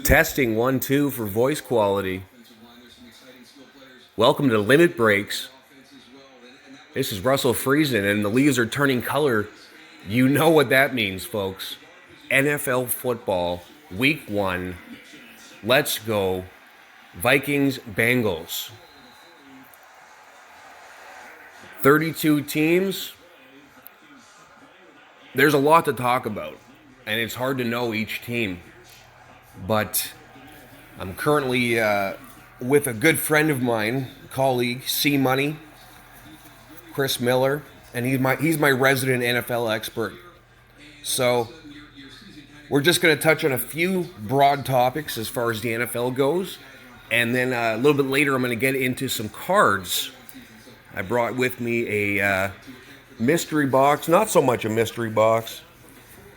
Testing 1 2 for voice quality. Welcome to Limit Breaks. This is Russell Friesen, and the leaves are turning color. You know what that means, folks. NFL football, week 1. Let's go. Vikings, Bengals. 32 teams. There's a lot to talk about, and it's hard to know each team. But I'm currently with a good friend of mine, colleague, C Money, Chris Miller, and he's my resident NFL expert. So we're just going to touch on a few broad topics as far as the NFL goes, and then a little bit later I'm going to get into some cards. I brought with me a mystery box, not so much a mystery box,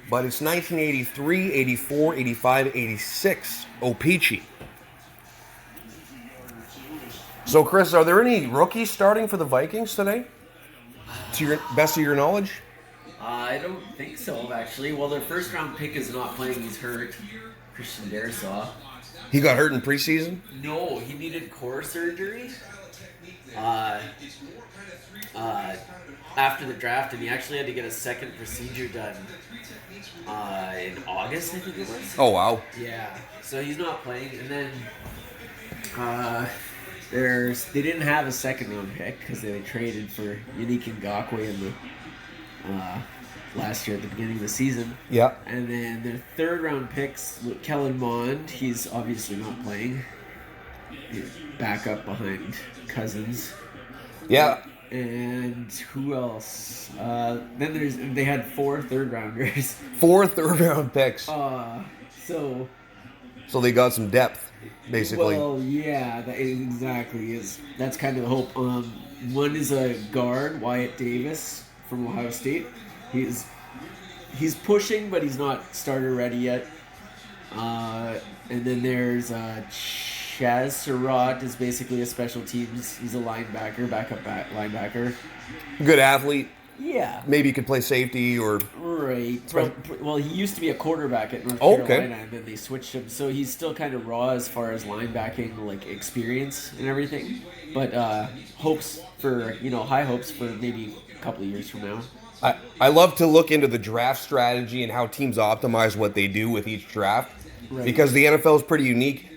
but it's 1983, 84, 85, 86 O-Pee-Chee. So, Chris, are there any rookies starting for the Vikings today? To your best of your knowledge? I don't think so, actually. Well, their first round pick is not playing. He's hurt. Christian Darrisaw. He got hurt in preseason? No, he needed core surgery after the draft, and he actually had to get a second procedure done in August, I think it was. Oh, wow. Yeah, so he's not playing. And then they didn't have a second round pick because they traded for Yannick Ngakoue in the last year at the beginning of the season. Yeah. And then their third round picks, Kellen Mond, he's obviously not playing. He's back up behind Cousins. Yeah. And who else? Then they had 4 third rounders. 4 third-round picks. So they got some depth, basically. Well, yeah, exactly. That's kind of the hope. One is a guard, Wyatt Davis from Ohio State. He's pushing, but he's not starter ready yet. And then there's Chaz Surratt is basically a special teams. He's a linebacker, backup linebacker. Good athlete. Yeah. Maybe he could play safety or... Right. Well, he used to be a quarterback at North Carolina, and then they switched him. So he's still kind of raw as far as linebacking experience and everything. But high hopes for maybe a couple of years from now. I love to look into the draft strategy and how teams optimize what they do with each draft. Right. Because the NFL is pretty unique.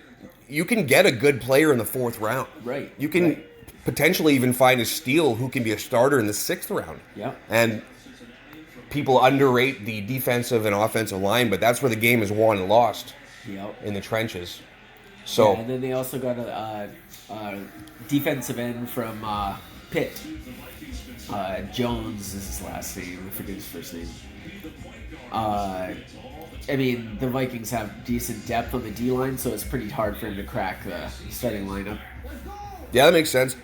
You can get a good player in the 4th round. Right. You can potentially even find a steal who can be a starter in the 6th round. Yeah. And people underrate the defensive and offensive line, but that's where the game is won and lost. Yep. In the trenches. So. Yeah, and then they also got a defensive end from Pitt. Jones is his last name. I forget his first name. The Vikings have decent depth on the D-line, so it's pretty hard for him to crack the starting lineup. Yeah, that makes sense.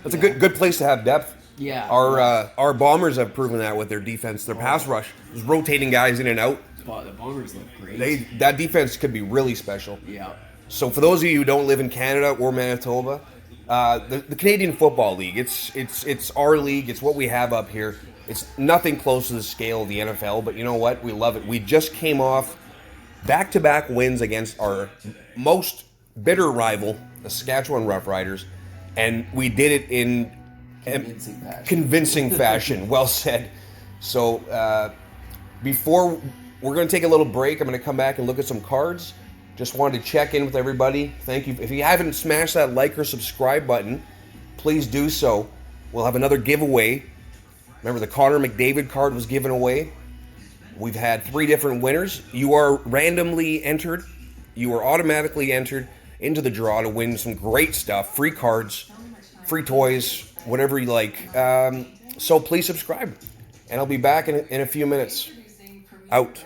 That's a good place to have depth. Yeah. Our Bombers have proven that with their defense. Their pass rush is rotating guys in and out. The Bombers look great. That defense could be really special. Yeah. So for those of you who don't live in Canada or Manitoba, the Canadian Football League, it's our league. It's what we have up here. It's nothing close to the scale of the NFL, but you know what? We love it. We just came off back-to-back wins against our most bitter rival, the Saskatchewan Roughriders, and we did it in convincing fashion. Well said. So before we're going to take a little break, I'm going to come back and look at some cards. Just wanted to check in with everybody. Thank you. If you haven't smashed that like or subscribe button, please do so. We'll have another giveaway. Remember, the Connor McDavid card was given away. We've had 3 different winners. You are randomly entered. You are automatically entered into the draw to win some great stuff. Free cards, free toys, whatever you like. So please subscribe. And I'll be back in a few minutes. Out.